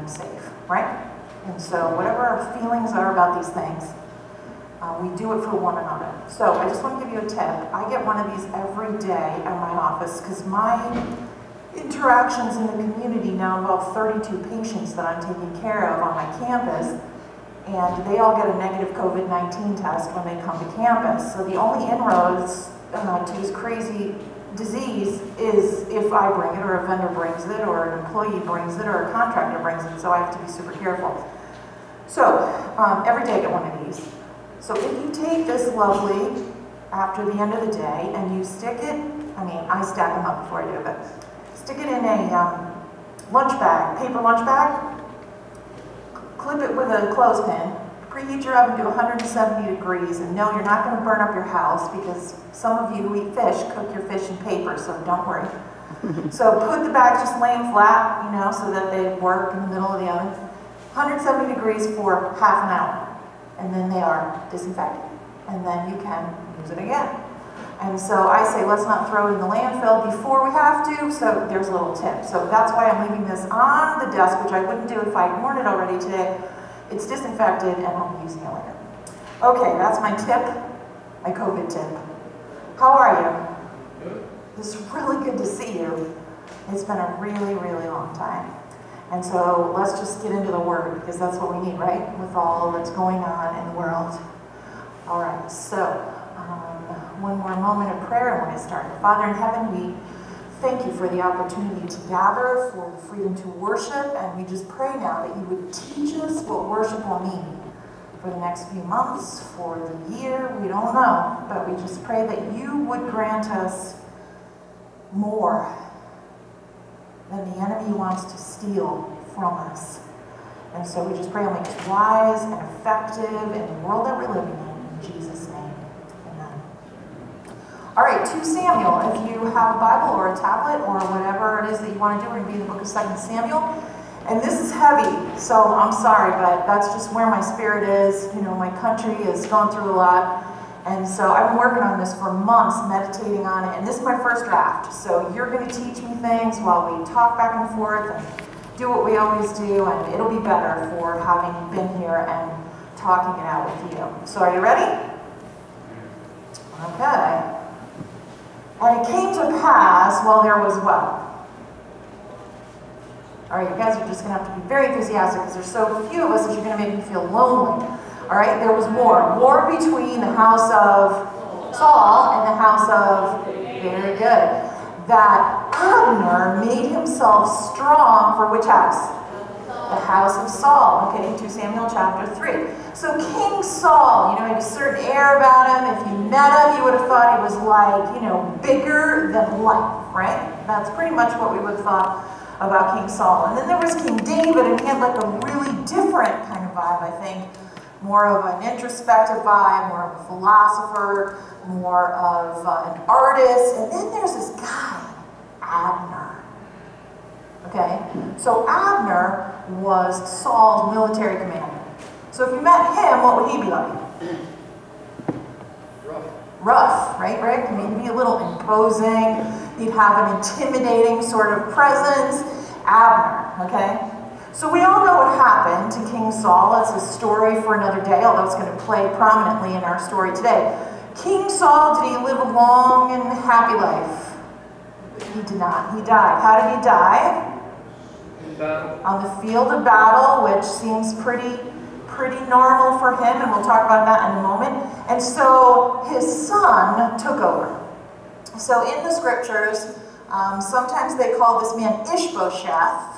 unsafe, right? And so whatever our feelings are about these things, we do it for one another. So I just want to give you a tip. I get one of these every day at my office because my interactions in the community now involve 32 patients that I'm taking care of on my campus, and they all get a negative COVID-19 test when they come to campus. So the only inroads to this crazy disease is if I bring it, or a vendor brings it, or an employee brings it, or a contractor brings it, so I have to be super careful. So every day I get one of these. So if you take this lovely after the end of the day and you stick it, I stack them up before I do it, but stick it in a lunch bag, paper lunch bag, clip it with a clothespin, preheat your oven to 170 degrees, and no, you're not going to burn up your house because some of you who eat fish cook your fish in paper, so don't worry. So put the bags, just lay them flat, so that they work in the middle of the oven. 170 degrees for half an hour. And then they are disinfected. And then you can use it again. And so I say, let's not throw it in the landfill before we have to. So there's a little tip. So that's why I'm leaving this on the desk, which I wouldn't do if I'd worn it already today. It's disinfected and I'll be using it later. Okay, that's my tip, my COVID tip. How are you? Good. It's really good to see you. It's been a really, really long time. And so let's just get into the Word, because that's what we need, right? With all that's going on in the world. All right, so one more moment of prayer and we're going to start. Father in heaven, we thank you for the opportunity to gather, for the freedom to worship, and we just pray now that you would teach us what worship will mean for the next few months, for the year, we don't know, but we just pray that you would grant us more than the enemy wants to steal from us. And so we just pray it'll make us wise and effective in the world that we're living in Jesus' name. Amen. All right, 2 Samuel. If you have a Bible or a tablet or whatever it is that you want to do, we're going to be in the book of 2 Samuel. And this is heavy, so I'm sorry, but that's just where my spirit is. My country is going through a lot. And so I've been working on this for months, meditating on it, and this is my first draft. So you're going to teach me things while we talk back and forth and do what we always do, and it'll be better for having been here and talking it out with you. So are you ready? Okay. And it came to pass while there was what? All right, you guys are just going to have to be very enthusiastic because there's so few of us that you're going to make me feel lonely. All right, there was war between the house of Saul and the house of, very good, that Abner made himself strong for which house? The house of Saul, okay, 2 Samuel chapter 3. So King Saul, he had a certain air about him. If you met him, you would have thought he was like, bigger than life, right? That's pretty much what we would have thought about King Saul. And then there was King David, and he had like a really different kind of vibe, I think. More of an introspective vibe, more of a philosopher, more of an artist. And then there's this guy, Abner. Okay? So Abner was Saul's military commander. So if you met him, what would he be like? Rough, right, Rick? He'd be a little imposing. He'd have an intimidating sort of presence. Abner, okay? So we all know what happened to King Saul. It's a story for another day, although it's going to play prominently in our story today. King Saul, did he live a long and happy life? He did not. He died. How did he die? On the field of battle, which seems pretty normal for him, and we'll talk about that in a moment. And so his son took over. So in the scriptures, sometimes they call this man Ishbosheth,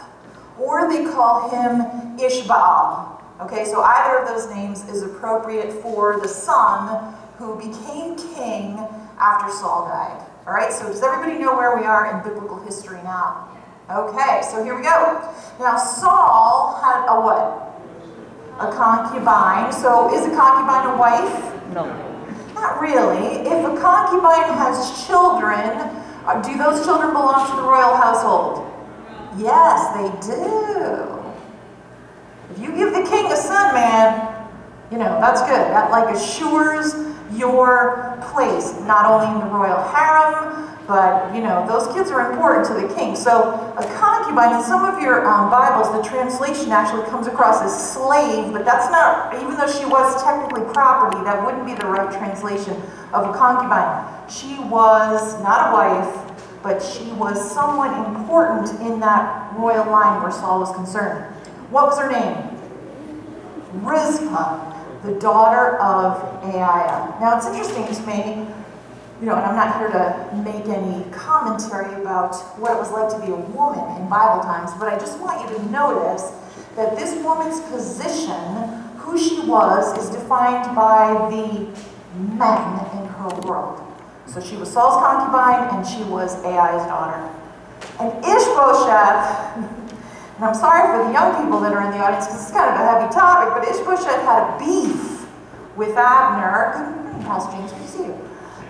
or they call him Ishbaal. Okay, so either of those names is appropriate for the son who became king after Saul died. All right, so does everybody know where we are in biblical history now? Okay, so here we go. Now Saul had a what? A concubine. So is a concubine a wife? No. Not really. If a concubine has children, do those children belong to the royal household? Yes, they do. If you give the king a son, man, You know, that's good. That like assures your place, not only in the royal harem, but, you know, those kids are important to the king. So a concubine, in some of your Bibles, the translation actually comes across as slave, but that's not, even though she was technically property, that wouldn't be the right translation of a concubine. She was not a wife, but she was someone important in that royal line where Saul was concerned. What was her name? Rizpah, the daughter of Aiah. Now it's interesting to me, you know, and I'm not here to make any commentary about what it was like to be a woman in Bible times, but I just want you to notice that this woman's position, who she was, is defined by the men in her world. So she was Saul's concubine, and she was Aiah's daughter. And Ishbosheth, and I'm sorry for the young people that are in the audience because it's kind of a heavy topic, but Ishbosheth had a beef with Abner. Good morning, Pastor James, good to see you.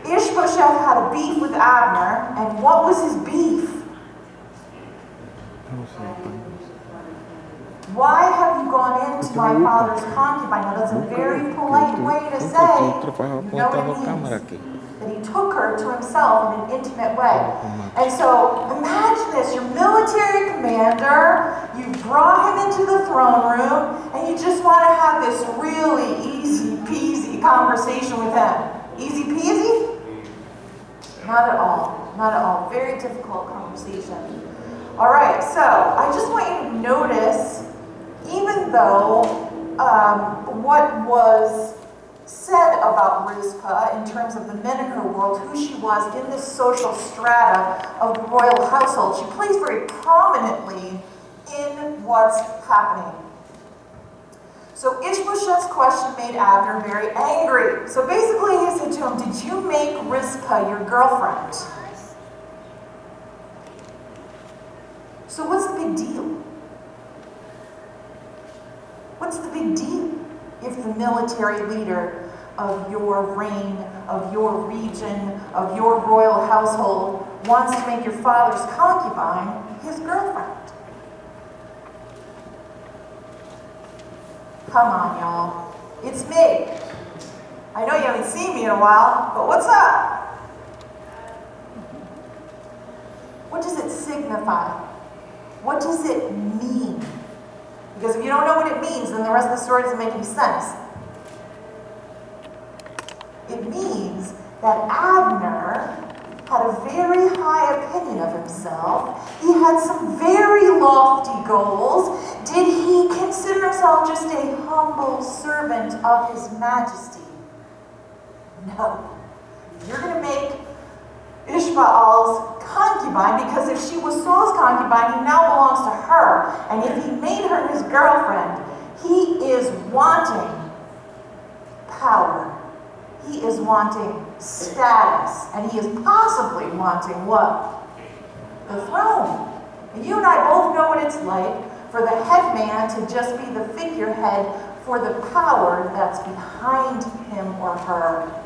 Ishbosheth had a beef with Abner, and what was his beef? Why have you gone into my father's concubine? Now that's a very polite way to say, you know what it means? That he took her to himself in an intimate way. And so imagine this, your military commander, you brought him into the throne room, and you just want to have this really easy peasy conversation with him. Easy peasy? Not at all. Not at all. Very difficult conversation. All right, so I just want you to notice, even though what was said about Rizpah in terms of the men in her world, who she was in this social strata of the royal household, she plays very prominently in what's happening. So Ishbosheth's question made Abner very angry. So basically he said to him, did you make Rizpah your girlfriend? So what's the big deal? What's the big deal if the military leader of your reign, of your region, of your royal household wants to make your father's concubine his girlfriend? Come on, y'all. It's me. I know you haven't seen me in a while, but what's up? What does it signify? What does it mean? Because if you don't know what it means, then the rest of the story doesn't make any sense. It means that Abner had a very high opinion of himself. He had some very lofty goals. Did he consider himself just a humble servant of his majesty? No. You're going to make Ishbaal's concubine, because if she was Saul's concubine, he now belongs to her. And if he made her his girlfriend, he is wanting power. He is wanting status. And he is possibly wanting what? The throne. And you and I both know what it's like for the head man to just be the figurehead for the power that's behind him or her.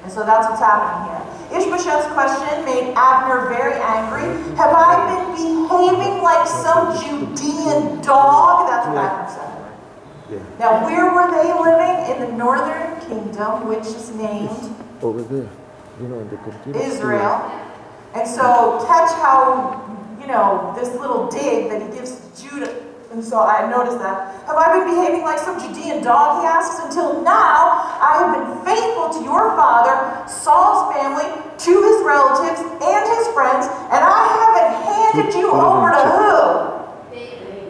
And so that's what's happening here. Ishbosheth's question made Abner very angry. Have I been behaving like some Judean dog? That's what Abner said. Yeah. Now, where were they living? In the northern kingdom, which is named over there, you know, in the computer. Israel. And so catch how, you know, this little dig that he gives to Judah. And so I noticed that. Have I been behaving like some Judean dog, he asks, until now I have been faithful to your father, Saul's family, to his relatives and his friends, and I haven't handed you over to who?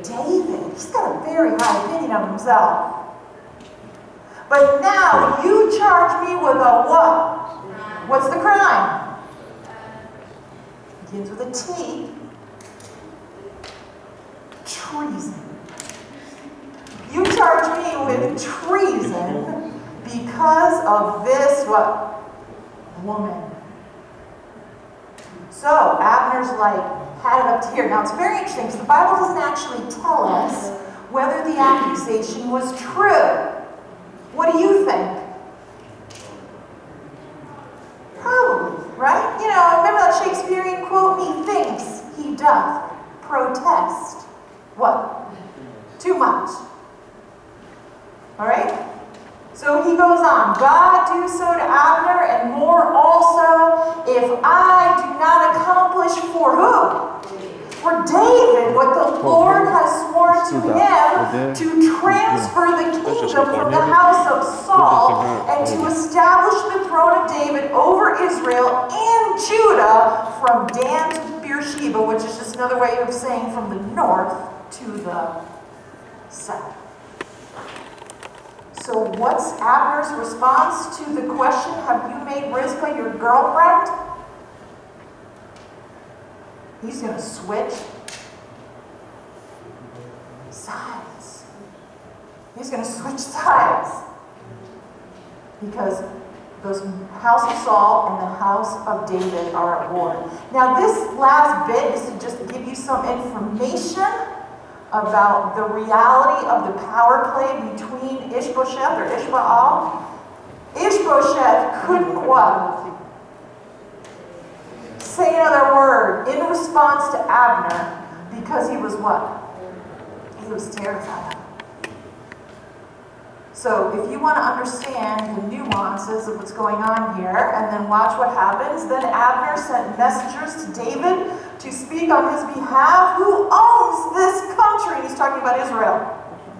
David. He's got a very high opinion of himself. But now you charge me with a what? What's the crime? Begins with a T. Treason. You charge me with treason because of this what? Woman. So Abner's like, had it up to here. Now it's very interesting because the Bible doesn't actually tell us whether the accusation was true. What do you think? Probably, right? You know, remember that Shakespearean quote, methinks he doth protest. What? Too much. All right? So he goes on, God do so to Abner and more also if I do not accomplish for who? For David, what the Lord has sworn to him to transfer the kingdom from the house of Saul and to establish the throne of David over Israel and Judah from Dan to Beersheba, which is just another way of saying from the north to the south. So what's Abner's response to the question, have you made Rizpah your girlfriend? He's going to switch sides. He's going to switch sides. Because the house of Saul and the house of David are at war. Now this last bit is to just give you some information about the reality of the power play between Ishbosheth or Ishbaal. Ishbosheth couldn't what? Say another word in response to Abner because he was what? He was terrified. So if you want to understand the nuances of what's going on here and then watch what happens, then Abner sent messengers to David to speak on his behalf. Who owns this country? He's talking about Israel,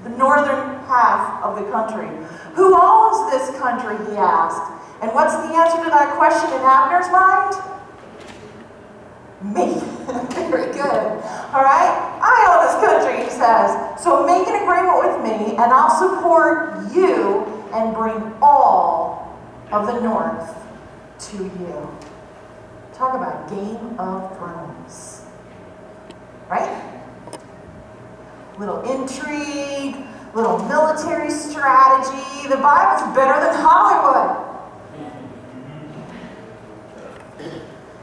the northern half of the country. Who owns this country, he asked. And what's the answer to that question in Abner's mind? Me. Very good. All right? I own this country, he says. So make an agreement with me, and I'll support you and bring all of the north to you. Talk about Game of Thrones. Right? Little intrigue, little military strategy. The Bible's better than Hollywood.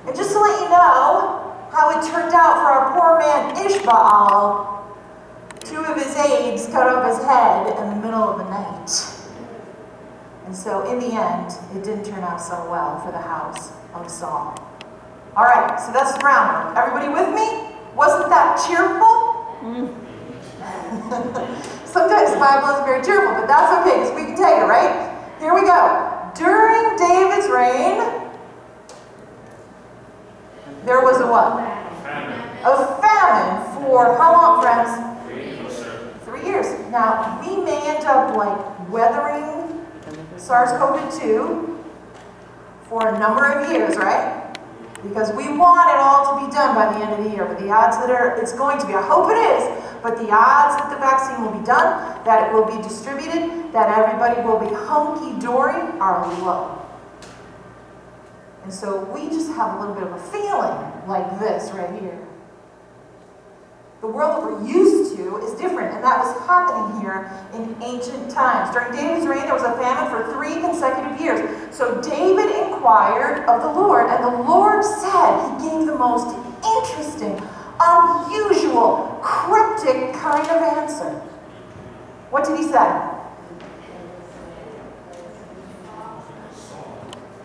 And just to let you know how it turned out for our poor man Ishbaal, 2 of his aides cut off his head in the middle of the night. And so in the end, it didn't turn out so well for the house of Saul. All right, so that's the groundwork. Everybody with me? Wasn't that cheerful? Sometimes the Bible isn't very cheerful, but that's okay because we can take it, right? Here we go. During David's reign, there was a what? A famine for how long, friends? 3 years. Now, we may end up like weathering SARS-CoV-2 for a number of years, right? Because we want it all to be done by the end of the year. But the odds that it's going to be, I hope it is, but the odds that the vaccine will be done, that it will be distributed, that everybody will be hunky-dory are low. And so we just have a little bit of a feeling like this right here. The world that we're used to is different, and that was happening here in ancient times. During David's reign, there was a famine for 3 consecutive years. So David inquired of the Lord, and the Lord said, he gave the most interesting, unusual, cryptic kind of answer. What did he say?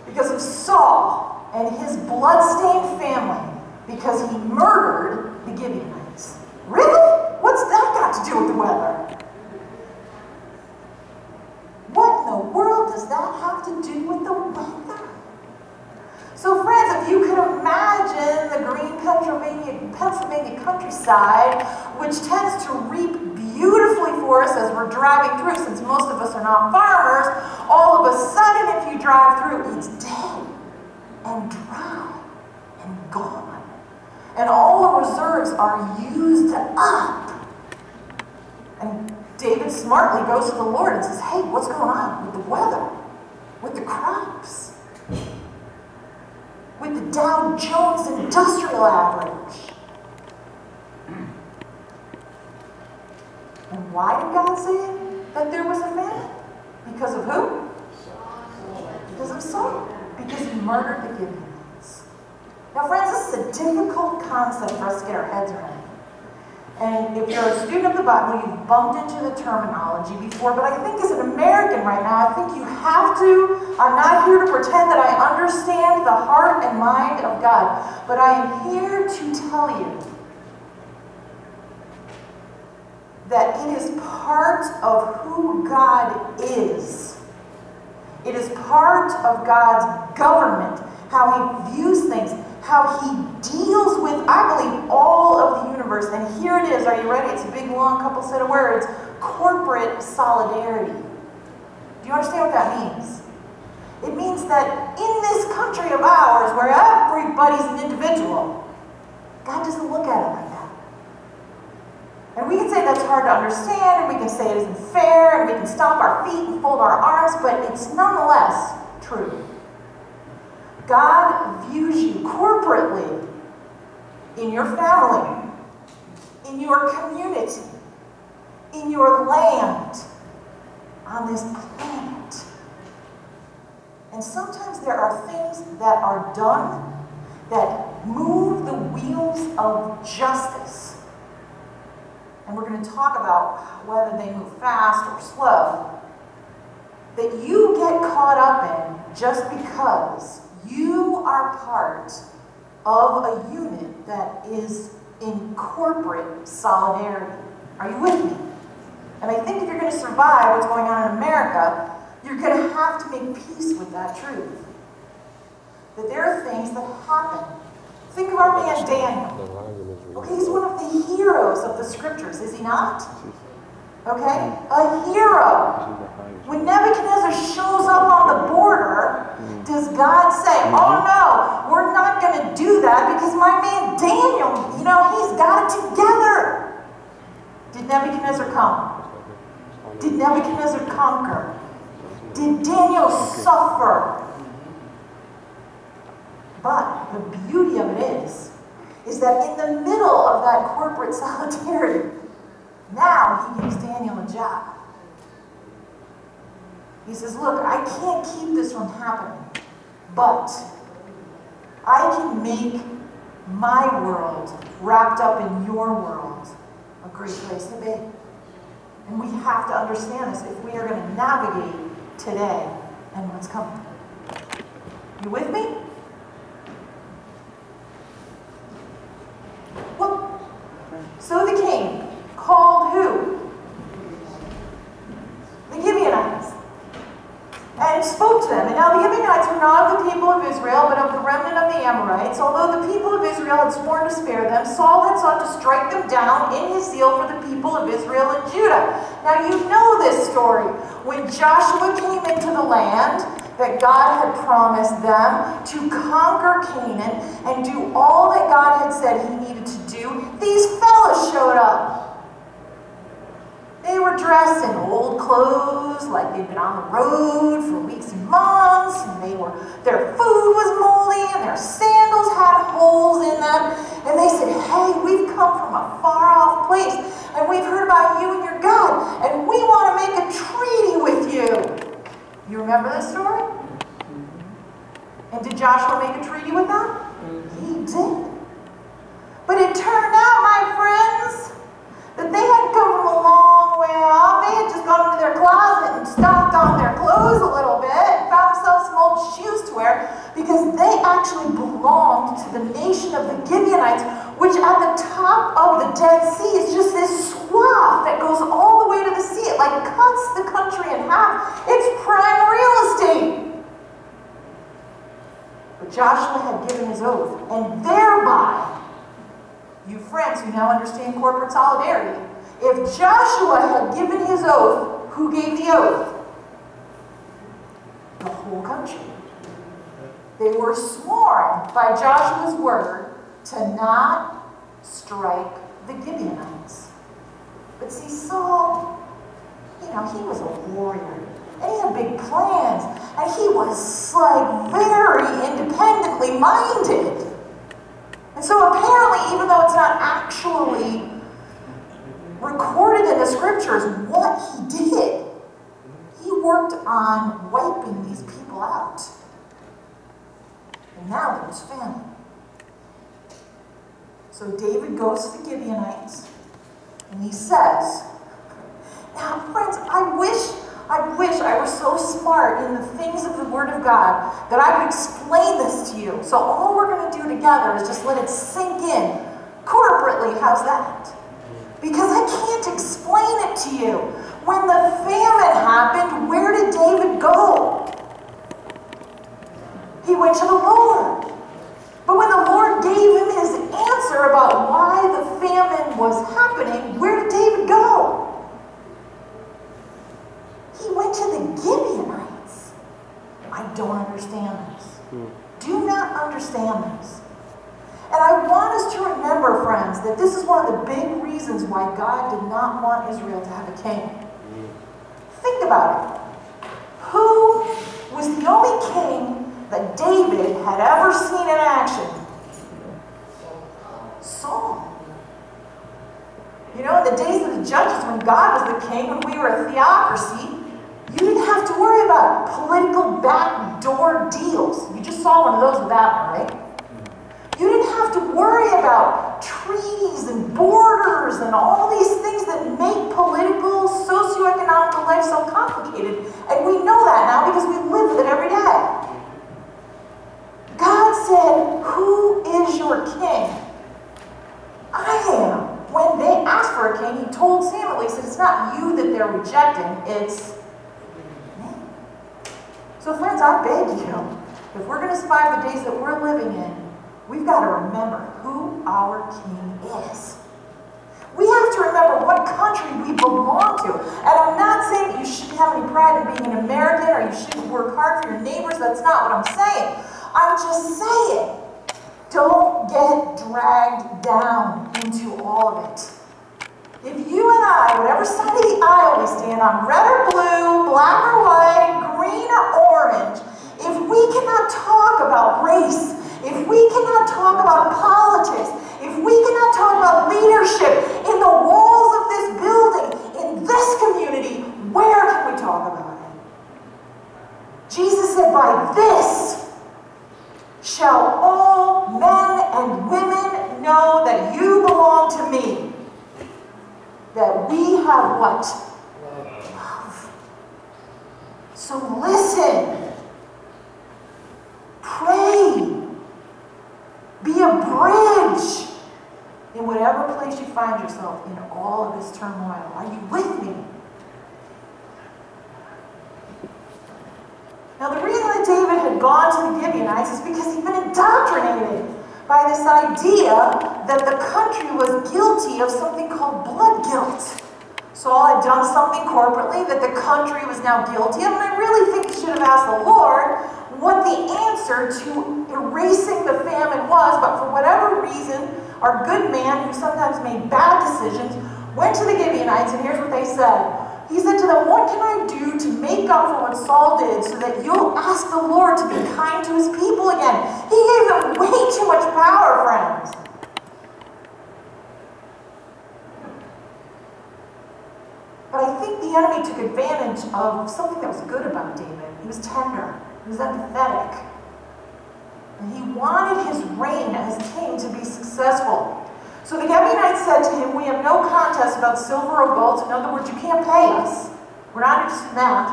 Because of Saul and his blood-stained family, because he murdered the Gibeonites. Really? What's that got to do with the weather? What in the world does that have to do with the weather? So friends, if you could imagine the green Pennsylvania countryside, which tends to reap beautifully for us as we're driving through, since most of us are not farmers, all of a sudden if you drive through, it's dead and dry and gone. And all the reserves are used up. And David smartly goes to the Lord and says, hey, what's going on with the weather, with the crops, with the Dow Jones Industrial Average? And why did God say that there was a famine? Because of who? Because of Saul. Because he murdered the Gibeonites. Now friends, this is a difficult concept for us to get our heads around. And if you're a student of the Bible, you've bumped into the terminology before, but I think as an American right now, I think you have to. I'm not here to pretend that I understand the heart and mind of God, but I am here to tell you that it is part of who God is It is part of God's government, how he views things, how he deals with, I believe, all of the universe. And here it is. Are you ready? It's a big, long couple set of words. Corporate solidarity. Do you understand what that means? It means that in this country of ours, where everybody's an individual, God doesn't look at it like that. And we can say that's hard to understand, and we can say it isn't fair, and we can stomp our feet and fold our arms, but it's nonetheless true. God views you corporately in your family, in your community, in your land, on this planet. And sometimes there are things that are done that move the wheels of justice. And we're going to talk about whether they move fast or slow, that you get caught up in just because you are part of a unit that is in corporate solidarity. Are you with me? And I think if you're going to survive what's going on in America, you're going to have to make peace with that truth. That there are things that happen. Think of our man Daniel. Okay, he's one of the heroes of the scriptures, is he not? Okay? A hero. When Nebuchadnezzar shows up on the border, does God say, oh no, we're not going to do that because my man Daniel, he's got it together. Did Nebuchadnezzar come? Did Nebuchadnezzar conquer? Did Daniel suffer? But the beauty of it is that in the middle of that corporate solidarity, now he gives Daniel a job. He says, look, I can't keep this from happening, but I can make my world wrapped up in your world a great place to be. And we have to understand this if we are going to navigate today and what's coming. You with me? Well, so the king called who? The Gibeonites. And spoke to them. And now the Gibeonites were not of the people of Israel, but of the remnant of the Amorites. Although the people of Israel had sworn to spare them, Saul had sought to strike them down in his zeal for the people of Israel and Judah. Now you know this story. When Joshua came into the land that God had promised them to conquer Canaan and do all that God had said he needed to do, these fellas showed up. They were dressed in old clothes, like they'd been on the road for weeks and months, and their food was moldy, and their sandals had holes in them. And they said, hey, we've come from a far-off place, and we've heard about you and your God, and we want to make a treaty with you. You remember this story? And did Joshua make a treaty with them? He did. But it turned out, my friends, that they hadn't come from a long way off. They had just gone into their closet and stomped on their clothes a little bit and found themselves some old shoes to wear because they actually belonged to the nation of the Gibeonites, which at the top of the Dead Sea is just this swath that goes all the way to the sea. It like cuts the country in half. It's prime real estate. But Joshua had given his oath, and thereby, you friends who now understand corporate solidarity, if Joshua had given his oath, who gave the oath? The whole country. They were sworn by Joshua's word to not strike the Gibeonites. But see, Saul, he was a warrior. And he had big plans. And he was like very independently minded. And so apparently, even though it's not actually recorded in the scriptures what he did, he worked on wiping these people out. And now there's famine. So David goes to the Gibeonites, and he says, now friends, I wish I were so smart in the things of the Word of God that I could explain this to you. So all we're going to do together is just let it sink in. Corporately, how's that? Because I can't explain it to you. When the famine happened, where did David go? He went to the Lord. But when the Lord gave him his answer about why the famine was happening, where did David go? He went to the Gibeonites. I don't understand this. Do not understand this. And I want us to remember, friends, that this is one of the big reasons why God did not want Israel to have a king. Think about it. Who was the only king that David had ever seen in action? Saul. You know, in the days of the judges, when God was the king, when we were a theocracy, you didn't have to worry about political backdoor deals. You just saw one of those with Abner, right? You didn't have to worry about treaties and borders and all these things that make political, socioeconomic life so complicated. And we know that now because we live with it every day. God said, "Who is your king?" "I am." When they asked for a king, he told Samuel, he said, "It's not you that they're rejecting, it's me." So friends, I beg you, if we're going to survive the days that we're living in, we've got to remember who our king is. We have to remember what country we belong to. And I'm not saying that you shouldn't have any pride in being an American or you shouldn't work hard for your neighbors. That's not what I'm saying. I'm just saying, don't get dragged down into all of it. If you and I, whatever side of the aisle we stand on, red or blue, black or white, green or orange, if we cannot talk about race, if we cannot talk about politics, if we cannot talk about leadership in the walls of this building, in this community, where can we talk about it? Jesus said, "By this shall all men and women know that you belong to me." That we have what? Love. So listen. Pray. Be a bridge in whatever place you find yourself in all of this turmoil. Are you with me? Now the reason that David had gone to the Gibeonites is because he'd been indoctrinated by this idea that the country was guilty of something called blood guilt. Saul had done something corporately that the country was now guilty of, and I really think he should have asked the Lord what the answer to erasing the famine was, but for whatever reason, our good man, who sometimes made bad decisions, went to the Gibeonites, and here's what they said. He said to them, "What can I do to make up for what Saul did so that you'll ask the Lord to be kind to his people again?" He gave them way too much power, friends. But I think the enemy took advantage of something that was good about David. He was tender. He was empathetic. And he wanted his reign as king to be successful. So the Gibeonites said to him, "We have no contest about silver or gold." In other words, you can't pay us. We're not interested in that.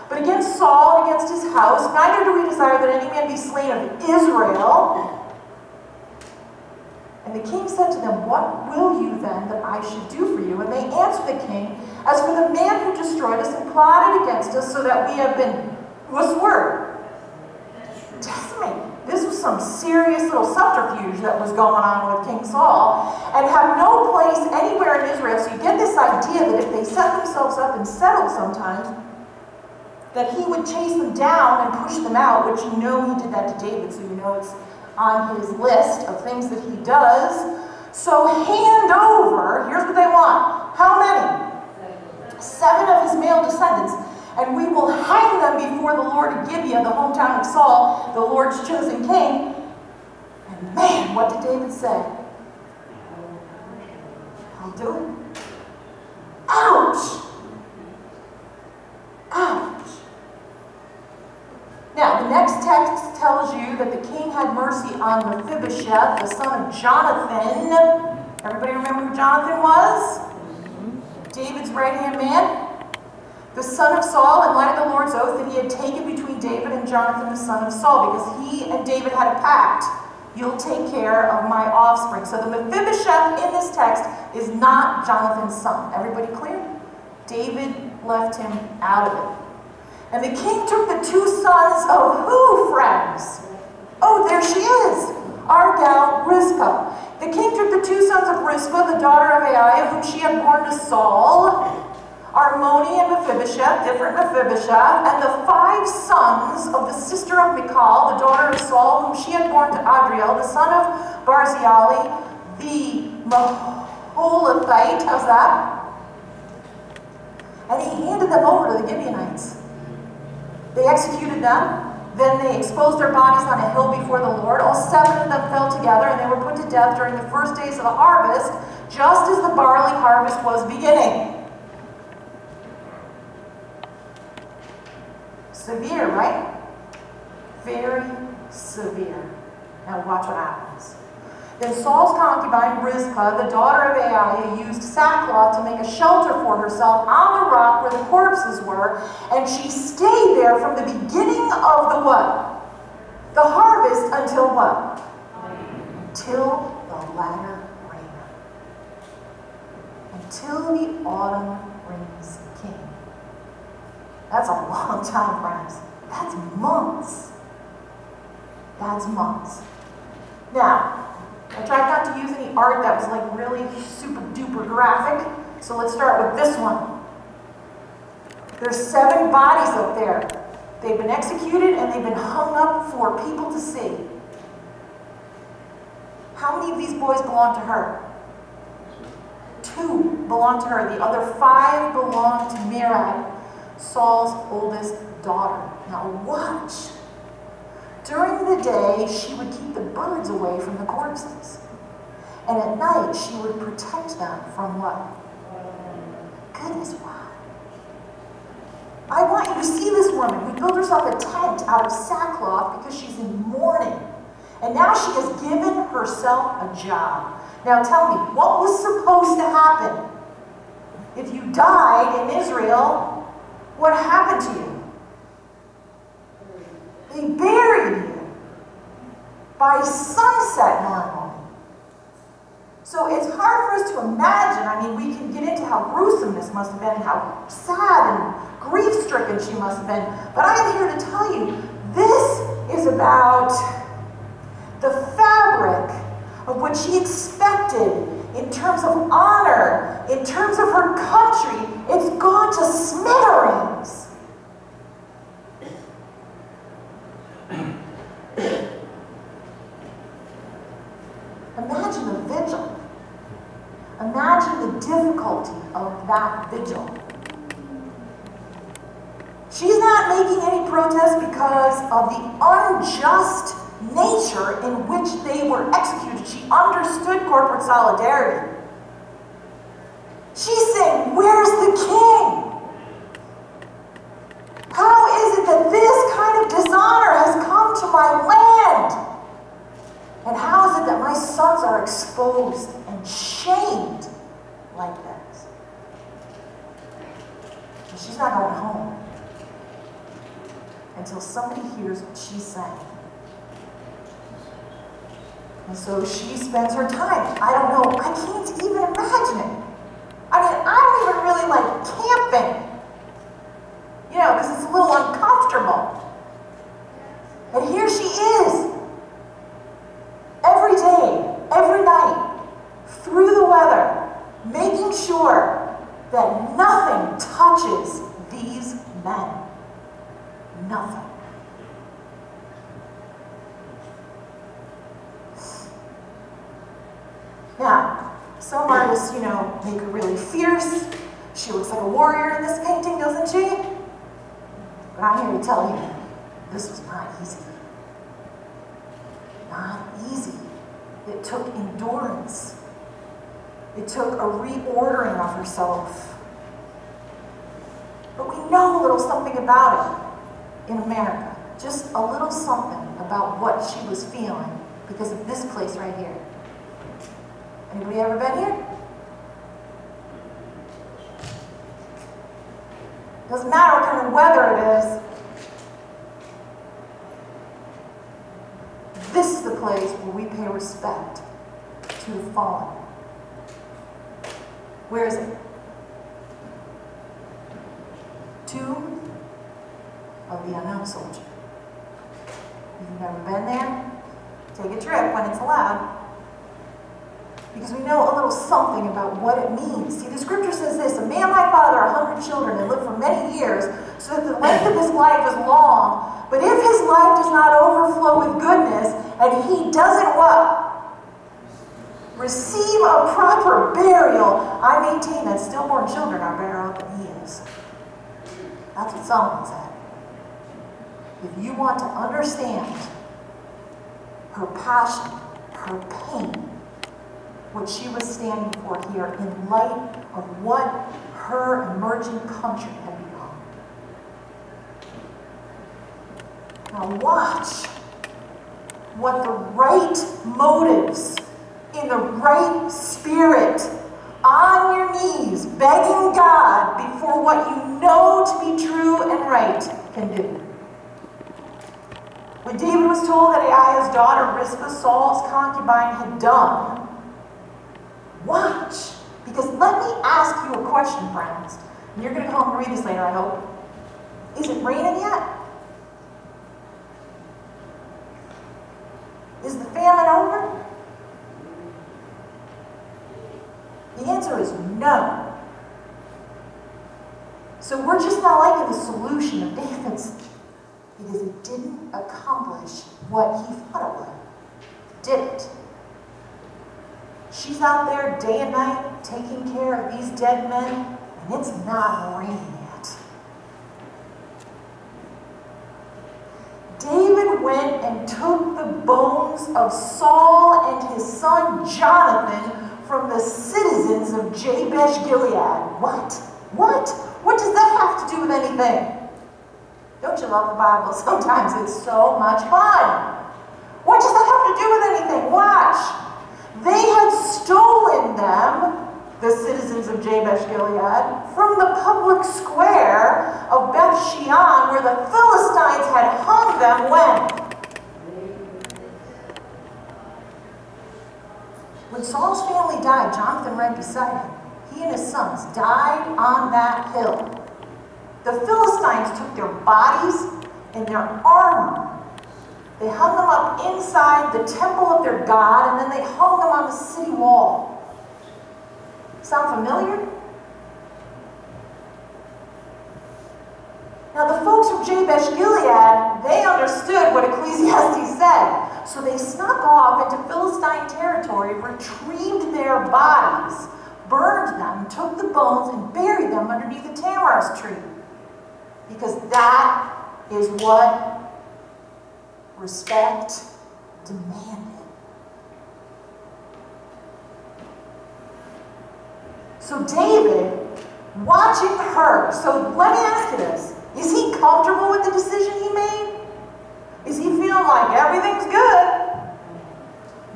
But against Saul and against his house, neither do we desire that any man be slain of Israel. And the king said to them, "What will you then that I should do for you?" And they answered the king, "As for the man who destroyed us and plotted against us so that we have been," what's the word? Decimated. This was some serious little subterfuge that was going on with King Saul, and have no place anywhere in Israel. So you get this idea that if they set themselves up and settled sometimes, that he would chase them down and push them out, which you know he did that to David, so you know it's on his list of things that he does. So hand over, here's what they want. How many? 7 of his male descendants. And we will hang them before the Lord of Gibeah, the hometown of Saul, the Lord's chosen king. And man, what did David say? I'll do it. Ouch! Ouch! Now, the next text tells you that the king had mercy on Mephibosheth, the son of Jonathan. Everybody remember who Jonathan was? David's right-hand man. The son of Saul, in light of the Lord's oath that he had taken between David and Jonathan, the son of Saul, because he and David had a pact. You'll take care of my offspring. So the Mephibosheth in this text is not Jonathan's son. Everybody clear? David left him out of it. And the king took the 2 sons of who, friends? Oh, there she is, our gal Rizpah. The king took the 2 sons of Rizpah, the daughter of Aiah, whom she had born to Saul, Armoni and Mephibosheth, different Mephibosheth, and the 5 sons of the sister of Michal, the daughter of Saul, whom she had born to Adriel, the son of Barzillai, the Maholathite. How's that? And he handed them over to the Gibeonites. They executed them. Then they exposed their bodies on a hill before the Lord. All 7 of them fell together, and they were put to death during the first days of the harvest, just as the barley harvest was beginning. Severe, right? Very severe. Now watch what happens. Then Saul's concubine, Rizpah, the daughter of Aiah, used sackcloth to make a shelter for herself on the rock where the corpses were, and she stayed there from the beginning of the what? The harvest until what? Until the latter rain. Until the autumn rains came. That's a long time, friends. That's months. That's months. Now, I tried not to use any art that was like really super duper graphic, so let's start with this one. There's 7 bodies up there. They've been executed and they've been hung up for people to see. How many of these boys belong to her? 2 belong to her. The other 5 belong to Merab, Saul's oldest daughter. Now watch. During the day, she would keep the birds away from the corpses. And at night, she would protect them from what? Goodness, why? I want you to see this woman who built herself a tent out of sackcloth because she's in mourning. And now she has given herself a job. Now tell me, what was supposed to happen? If you died in Israel, what happened to you? They buried you by sunset normally. So it's hard for us to imagine. I mean, we can get into how gruesome this must have been, how sad and grief-stricken she must have been. But I am here to tell you, this is about the fabric of what she expected in terms of honor, in terms of her country. It's gone to smithereens. Imagine the vigil. Imagine the difficulty of that vigil. She's not making any protest because of the unjust nature in which they were executed. She understood corporate solidarity. She's saying, where's the king? How is it that this kind of dishonor has come to my land? And how is it that my sons are exposed and shamed like this? And she's not going home until somebody hears what she's saying. And so she spends her time. I don't know, I can't even imagine it. I mean, I don't even really like camping. You know, because it's a little uncomfortable. And here she is. Every day, every night, through the weather, making sure that nothing touches these men. Nothing. Now, some artists, you know, make her really fierce. She looks like a warrior in this painting, doesn't she? But I'm here to tell you, this was not easy. Not easy. It took endurance. It took a reordering of herself. But we know a little something about it in America. Just a little something about what she was feeling because of this place right here. Anybody ever been here? Doesn't matter what kind of weather it is. This is the place where we pay respect to the fallen. Where is it? Tomb of the Unknown Soldier. You've never been there? take a trip when it's allowed. Because we know a little something about what it means. See, the scripture says this, a man might father 100 children and live for many years, so that the length of his life is long. But if his life does not overflow with goodness, and he doesn't what? Receive a proper burial, I maintain that stillborn children are better off than he is. That's what Solomon said. If you want to understand her passion, her pain, what she was standing for here in light of what her emerging country had become. Now watch what the right motives, in the right spirit, on your knees, begging God before what you know to be true and right can do. When David was told that Aiah's daughter Rizpah, Saul's concubine, had done, watch. Because let me ask you a question, friends. And you're going to come home and read this later, I hope. Is it raining yet? Is the famine over? The answer is no. So we're just not liking the solution of David's, because it didn't accomplish what he thought it would. Did it? She's out there day and night taking care of these dead men, and it's not raining yet. David went and took the bones of Saul and his son Jonathan from the citizens of Jabesh Gilead. What? What? What does that have to do with anything? Don't you love the Bible? Sometimes it's so much fun. What does that have to do with anything? Watch. They had stolen them, the citizens of Jabesh Gilead, from the public square of Beth Shean, where the Philistines had hung them when? When Saul's family died, Jonathan right beside him, he and his sons died on that hill. The Philistines took their bodies and their armor. They hung them up inside the temple of their god, and then they hung them on the city wall. Sound familiar? Now the folks from Jabesh Gilead, they understood what Ecclesiastes said. So they snuck off into Philistine territory, retrieved their bodies, burned them, took the bones, and buried them underneath the tamarisk tree. Because that is what respect demanded. So David, watching her, so let me ask you this. Is he comfortable with the decision he made? Is he feeling like everything's good?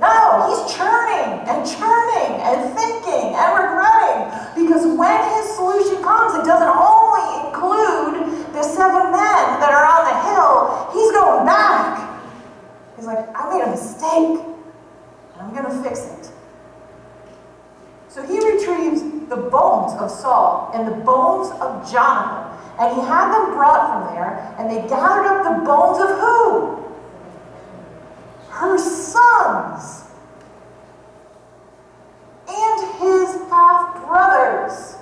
No, he's churning and thinking and regretting. Because when his solution comes, it doesn't only include the 7 men that are on the hill. He's going back. He's like, I made a mistake, and I'm going to fix it. So he retrieves the bones of Saul and the bones of Jonathan, and he had them brought from there, and they gathered up the bones of who? Her sons and his half-brothers.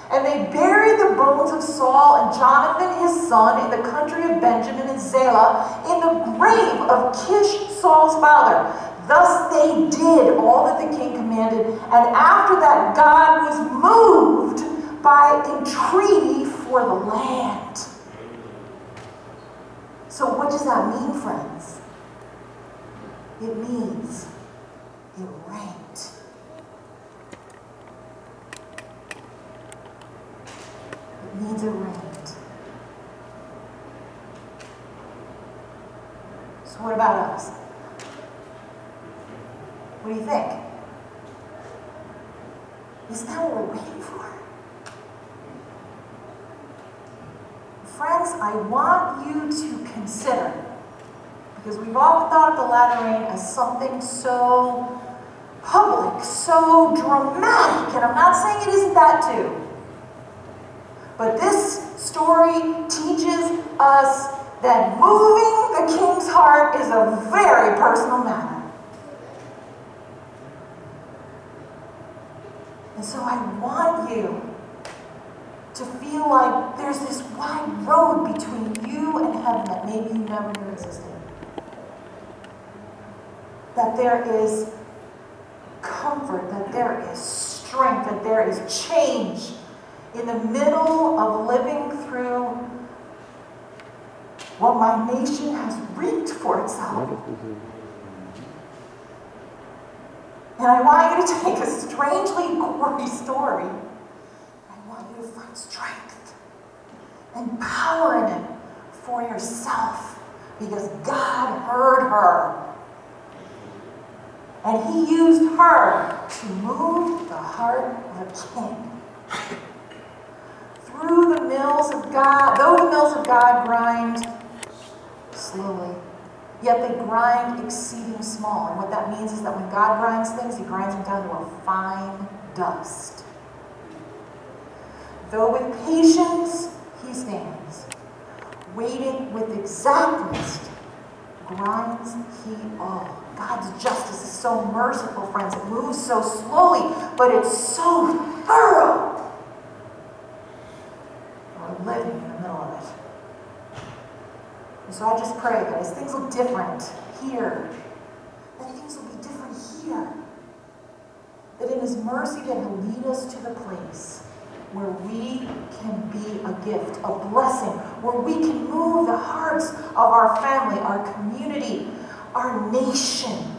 And they buried the bones of Saul and Jonathan his son in the country of Benjamin and Zelah, in the grave of Kish, Saul's father. Thus they did all that the king commanded, and after that God was moved by entreaty for the land. So what does that mean, friends? It means it rained. It means it rained. So what about us? What do you think? Isn't that what we're waiting for? Friends, I want you to consider, because we've all thought of the latter rain as something so public, so dramatic, and I'm not saying it isn't that too. But this story teaches us that moving the king's heart is a very personal matter. feel like there's this wide road between you and heaven that maybe you never knew existed. That there is comfort, that there is strength, that there is change in the middle of living through what my nation has reaped for itself. And I want you to take a strangely gory story. I want you to find strength and power in it for yourself, because God heard her. And he used her to move the heart of a king. Through the mills of God, though the mills of God grind slowly, yet they grind exceeding small. And what that means is that when God grinds things, he grinds them down to a fine dust. Though with patience he stands, waiting with exactness, grinds he all. God's justice is so merciful, friends. It moves so slowly, but it's so thorough. We're living in the middle of it. And so I just pray that as things look different here, that things will be different here. That in his mercy that he'll lead us to the place where we can be a gift, a blessing, where we can move the hearts of our family, our community, our nation,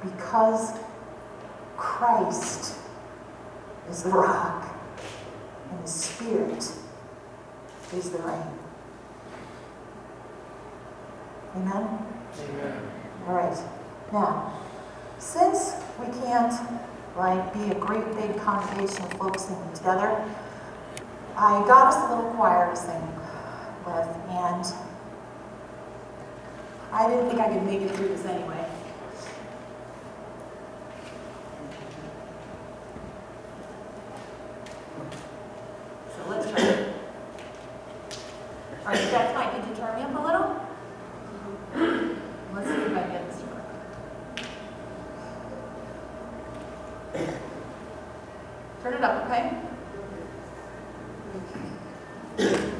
because Christ is the rock and the Spirit is the rain. Amen? Amen. All right. Now, since we can't be a great big congregation of folks singing together, I got us a little choir to sing with, and I didn't think I could make it through this anyway. So let's try it. All right, you guys might need to turn me up a little. Let's see if I can get this to work. Turn it up, okay? Yeah.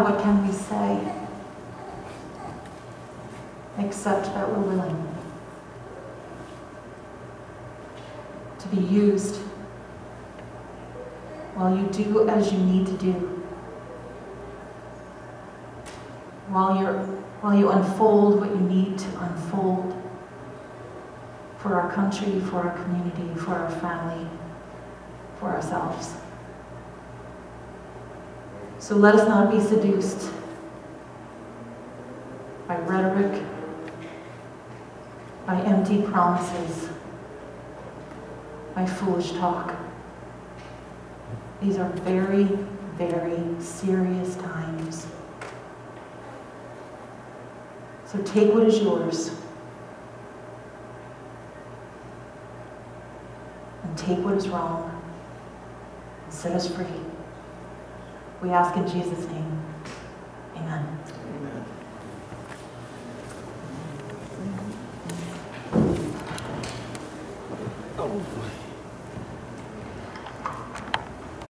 what can we say except that we're willing to be used while you do as you need to do, while you unfold what you need to unfold for our country, for our community, for our family, for ourselves. So let us not be seduced by rhetoric, by empty promises, by foolish talk. These are very, very serious times. So take what is yours and take what is wrong and set us free. We ask in Jesus' name. Amen. Oh.